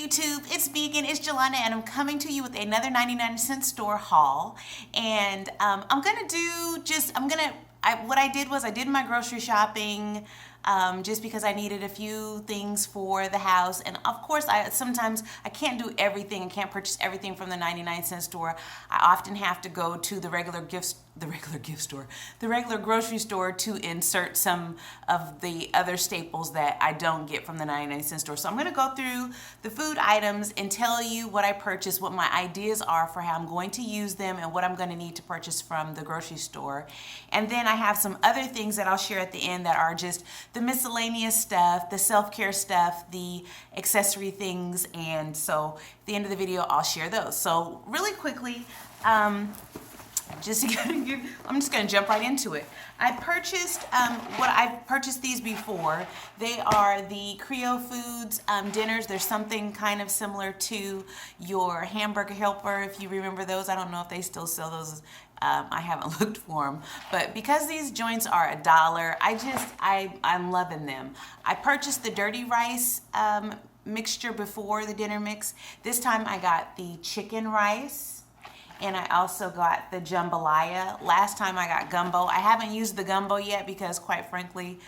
YouTube, it's Vegan, it's Jelana, and I'm coming to you with another 99-cent store haul. And I'm gonna do what I did was I did my grocery shopping just because I needed a few things for the house. And of course, sometimes I can't do everything and can't purchase everything from the 99-cent store. I often have to go to the regular grocery store to insert some of the other staples that I don't get from the 99-cent store. So I'm going to go through the food items and tell you what I purchased, what my ideas are for how I'm going to use them, and what I'm going to need to purchase from the grocery store. And then I have some other things that I'll share at the end that are just the miscellaneous stuff, the self-care stuff, the accessory things. And so at the end of the video, I'll share those. So really quickly, I'm just gonna jump right into it. I've purchased these before. They are the Creole Foods dinners. There's something kind of similar to your Hamburger Helper, if you remember those. I don't know if they still sell those. I haven't looked for them, but because these joints are $1, I'm loving them. I purchased the dirty rice mixture before, the dinner mix. This time I got the chicken rice. And I also got the jambalaya. Last time I got gumbo. I haven't used the gumbo yet because, quite frankly,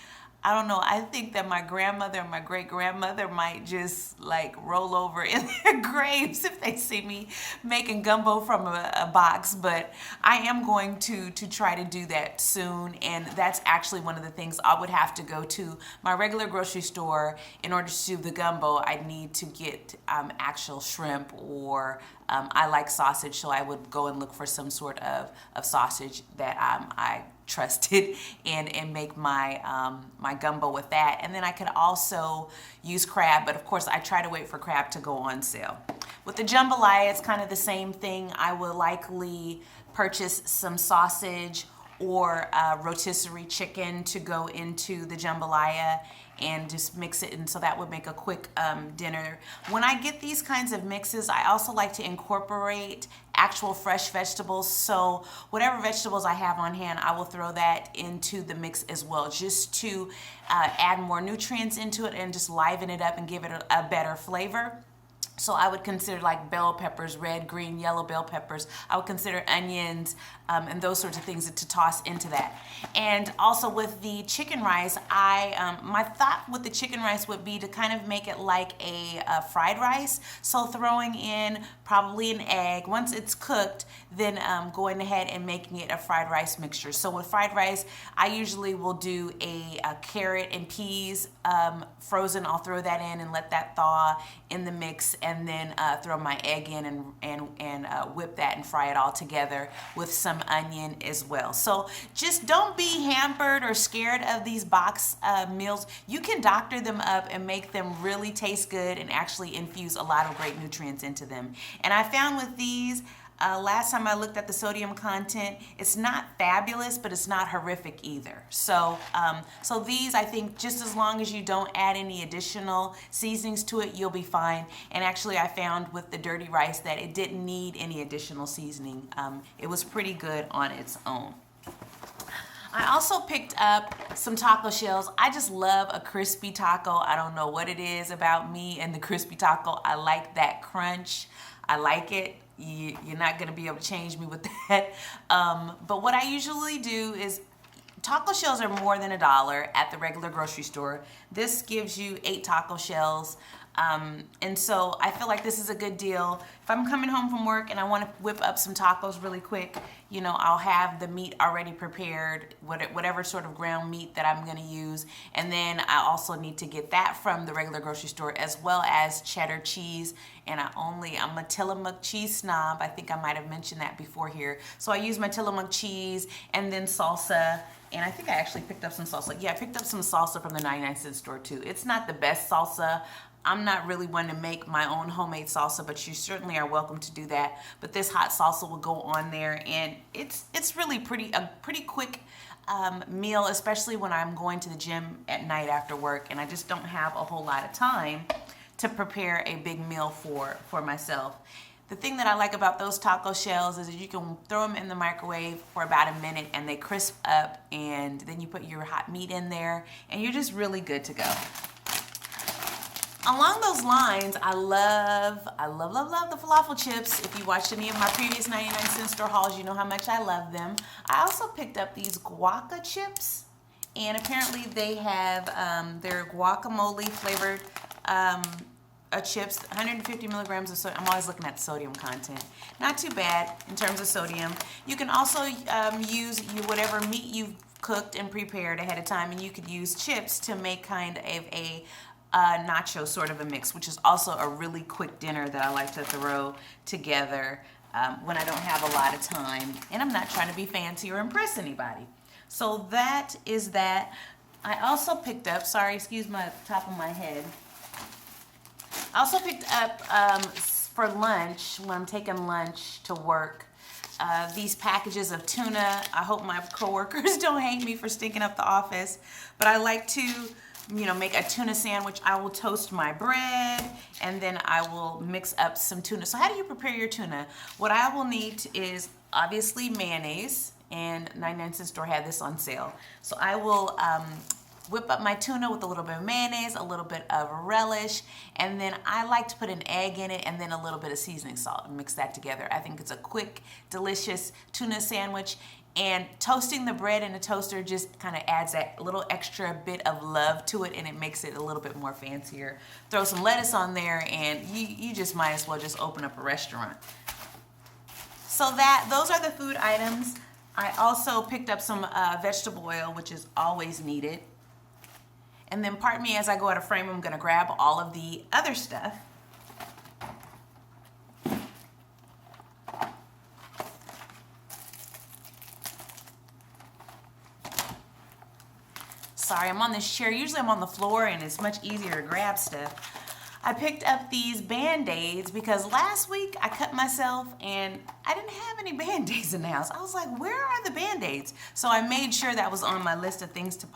I don't know. I think that my grandmother and my great-grandmother might just like roll over in their graves if they see me making gumbo from a box. But I am going to try to do that soon. And that's actually one of the things I would have to go to my regular grocery store in order to do the gumbo. I'd need to get actual shrimp, or I like sausage, so I would go and look for some sort of sausage that I trusted and make my my gumbo with that. And then I could also use crab, but of course I try to wait for crab to go on sale. With the jambalaya, it's kind of the same thing. I will likely purchase some sausage or rotisserie chicken to go into the jambalaya and just mix it, and so that would make a quick dinner. When I get these kinds of mixes, I also like to incorporate actual fresh vegetables. So whatever vegetables I have on hand, I will throw that into the mix as well, just to add more nutrients into it and just liven it up and give it a better flavor. So I would consider like bell peppers, red, green, yellow bell peppers. I would consider onions and those sorts of things to toss into that. And also with the chicken rice, my thought with the chicken rice would be to kind of make it like a fried rice. So throwing in probably an egg. Once it's cooked, then going ahead and making it a fried rice mixture. So with fried rice, I usually will do a carrot and peas frozen. I'll throw that in and let that thaw in the mix, and then throw my egg in and whip that and fry it all together with some onion as well. So just don't be hampered or scared of these box meals. You can doctor them up and make them really taste good and actually infuse a lot of great nutrients into them. And I found with these, last time I looked at the sodium content, it's not fabulous, but it's not horrific either. So, so these, I think, just as long as you don't add any additional seasonings to it, you'll be fine. And actually, I found with the dirty rice that it didn't need any additional seasoning. It was pretty good on its own. I also picked up some taco shells. I just love a crispy taco. I don't know what it is about me and the crispy taco. I like that crunch. I like it. You're not going to be able to change me with that. But what I usually do is, taco shells are more than $1 at the regular grocery store. This gives you 8 taco shells. And so I feel like this is a good deal. If I'm coming home from work and I want to whip up some tacos really quick, you know, I'll have the meat already prepared, whatever sort of ground meat that I'm going to use. And then I also need to get that from the regular grocery store, as well as cheddar cheese. And I'm a Tillamook cheese snob. I think I might have mentioned that before here. So I use my Tillamook cheese and then salsa. And I think I actually picked up some salsa. Yeah, I picked up some salsa from the 99-cent store too. It's not the best salsa. I'm not really one to make my own homemade salsa, but you certainly are welcome to do that. But this hot salsa will go on there, and it's really a pretty quick meal, especially when I'm going to the gym at night after work, and I just don't have a whole lot of time to prepare a big meal for myself. The thing that I like about those taco shells is that you can throw them in the microwave for about a minute and they crisp up, and then you put your hot meat in there and you're just really good to go. Along those lines, I love the falafel chips. If you watched any of my previous 99-cent store hauls, you know how much I love them. I also picked up these guaca chips, and apparently they have their guacamole flavored chips, 150 milligrams of sodium. I'm always looking at the sodium content. Not too bad in terms of sodium. You can also use whatever meat you've cooked and prepared ahead of time, and you could use chips to make kind of a nacho sort of a mix, which is also a really quick dinner that I like to throw together when I don't have a lot of time and I'm not trying to be fancy or impress anybody. So that is that. I also picked up, sorry, excuse my top of my head. I also picked up for lunch, when I'm taking lunch to work, these packages of tuna. I hope my coworkers don't hate me for stinking up the office, but I like to make a tuna sandwich. I will toast my bread and then I will mix up some tuna. So how do you prepare your tuna? What I will need is obviously mayonnaise, and 99-cent store had this on sale. So I will whip up my tuna with a little bit of mayonnaise, a little bit of relish, and then I like to put an egg in it and then a little bit of seasoning salt and mix that together. I think it's a quick, delicious tuna sandwich. And toasting the bread in a toaster just kind of adds that little extra bit of love to it, and it makes it a little bit more fancier. Throw some lettuce on there, and you just might as well just open up a restaurant. So those are the food items. I also picked up some vegetable oil, which is always needed. And then pardon me as I go out of frame, I'm going to grab all of the other stuff. Sorry, I'm on this chair. Usually I'm on the floor and it's much easier to grab stuff. I picked up these Band-Aids because last week I cut myself and I didn't have any Band-Aids in the house. I was like, where are the Band-Aids? So I made sure that was on my list of things to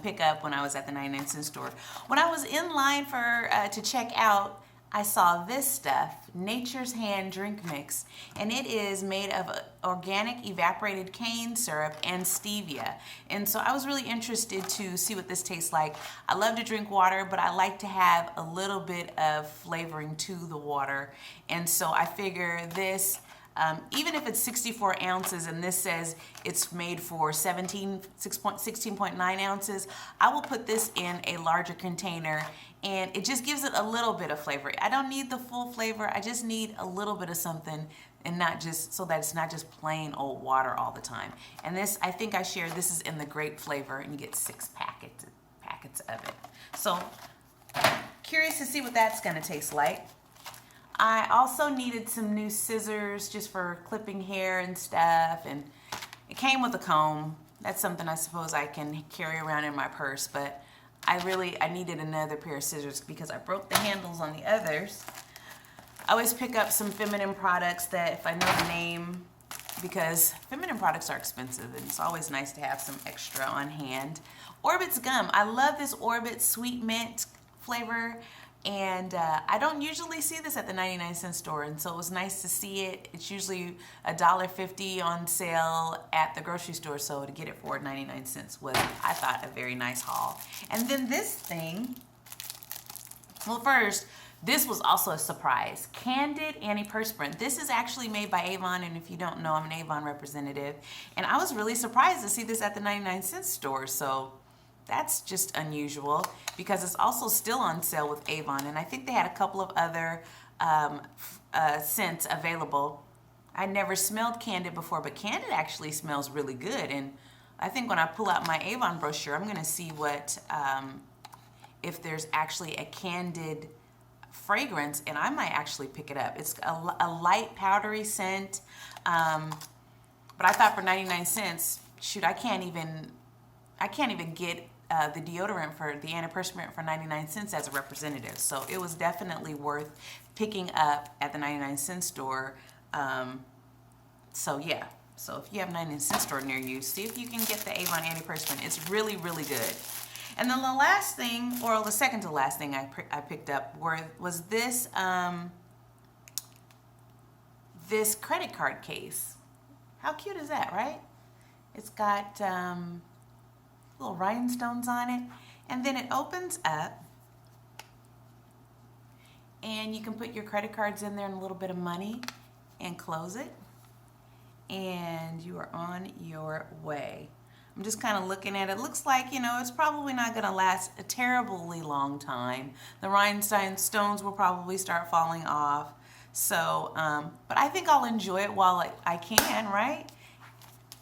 pick up when I was at the 99-cent store. When I was in line to check out, I saw this stuff, Nature's Hand drink mix, and it is made of organic evaporated cane syrup and stevia. And so I was really interested to see what this tastes like. I love to drink water, but I like to have a little bit of flavoring to the water. And so I figure this, even if it's 64 ounces and this says it's made for 16.9 ounces, I will put this in a larger container, and it just gives it a little bit of flavor. I don't need the full flavor. I just need a little bit of something, and not just so that it's not just plain old water all the time. And this, I think I shared, this is in the grape flavor, and you get 6 packets of it. So curious to see what that's gonna taste like. I also needed some new scissors just for clipping hair and stuff, and it came with a comb. That's something I suppose I can carry around in my purse, but I needed another pair of scissors because I broke the handles on the others. I always pick up some feminine products that if I know the name, because feminine products are expensive and it's always nice to have some extra on hand. Orbit's gum. I love this Orbit sweet mint flavor, and I don't usually see this at the 99-cent store, and so it was nice to see it. It's usually $1.50 on sale at the grocery store, so to get it for 99 cents was, I thought, a very nice haul. And then this thing, well, first, this was also a surprise. Candid Antiperspirant. This is actually made by Avon, and if you don't know, I'm an Avon representative, and I was really surprised to see this at the 99-cent store, so that's just unusual because it's also still on sale with Avon, and I think they had a couple of other scents available. I never smelled Candid before, but Candid actually smells really good, and I think when I pull out my Avon brochure, I'm gonna see what if there's actually a Candid fragrance, and I might actually pick it up. It's a light powdery scent, but I thought for 99 cents, shoot, I can't even get the deodorant for the antiperspirant for 99 cents as a representative. So it was definitely worth picking up at the 99-cent store. So yeah, so if you have a 99-cent store near you, see if you can get the Avon antiperspirant. It's really, really good. And then the last thing, or the second to last thing I picked up was this this credit card case. How cute is that, right? It's got little rhinestones on it, and then it opens up, And you can put your credit cards in there and a little bit of money and close it. And you are on your way. I'm just kind of looking at it. Looks like, you know, it's probably not going to last a terribly long time. The rhinestones will probably start falling off. So, but I think I'll enjoy it while I can, right?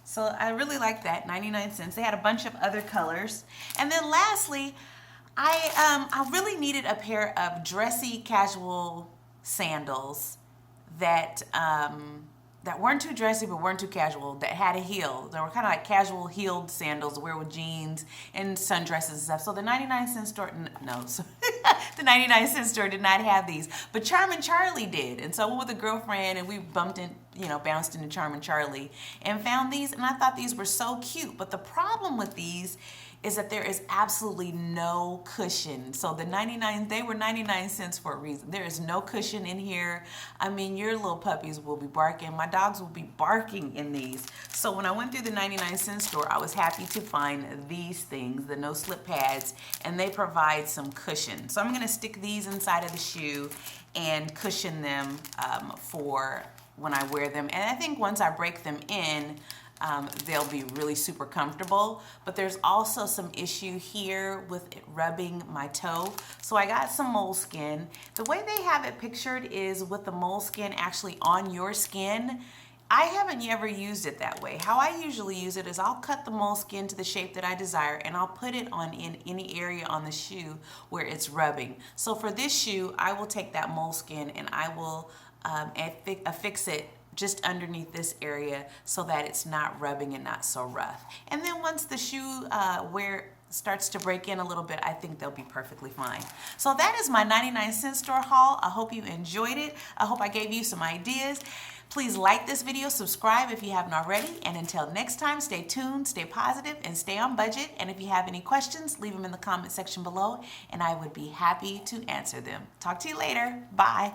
So I really like that, 99 cents. They had a bunch of other colors. And then lastly, I really needed a pair of dressy casual sandals that that weren't too dressy but weren't too casual, that had a heel. They were kind of like casual heeled sandals to wear with jeans and sundresses and stuff. So the 99-cent store, no, so the 99-cent store did not have these, but Charmin Charlie did. And so I went with a girlfriend and we bounced into Charmin Charlie and found these, and I thought these were so cute. But the problem with these is that there is absolutely no cushion. So they were 99 cents for a reason. There is no cushion in here. I mean, your little puppies will be barking. My dogs will be barking in these. So when I went through the 99-cent store, I was happy to find these things, the no slip pads, and they provide some cushion. So I'm gonna stick these inside of the shoe and cushion them for when I wear them. And I think once I break them in, they'll be really super comfortable. But there's also some issue here with it rubbing my toe. So I got some moleskin. The way they have it pictured is with the moleskin actually on your skin. I haven't ever used it that way. How I usually use it is I'll cut the moleskin to the shape that I desire and I'll put it on in any area on the shoe where it's rubbing. So for this shoe, I will take that moleskin and I will affix it just underneath this area so that it's not rubbing and not so rough. And then once the shoe wear starts to break in a little bit, I think they'll be perfectly fine. So that is my 99-cent store haul. I hope you enjoyed it. I hope I gave you some ideas. Please like this video, subscribe if you haven't already, and until next time, stay tuned, stay positive, and stay on budget. And if you have any questions, leave them in the comment section below, and I would be happy to answer them. Talk to you later. Bye.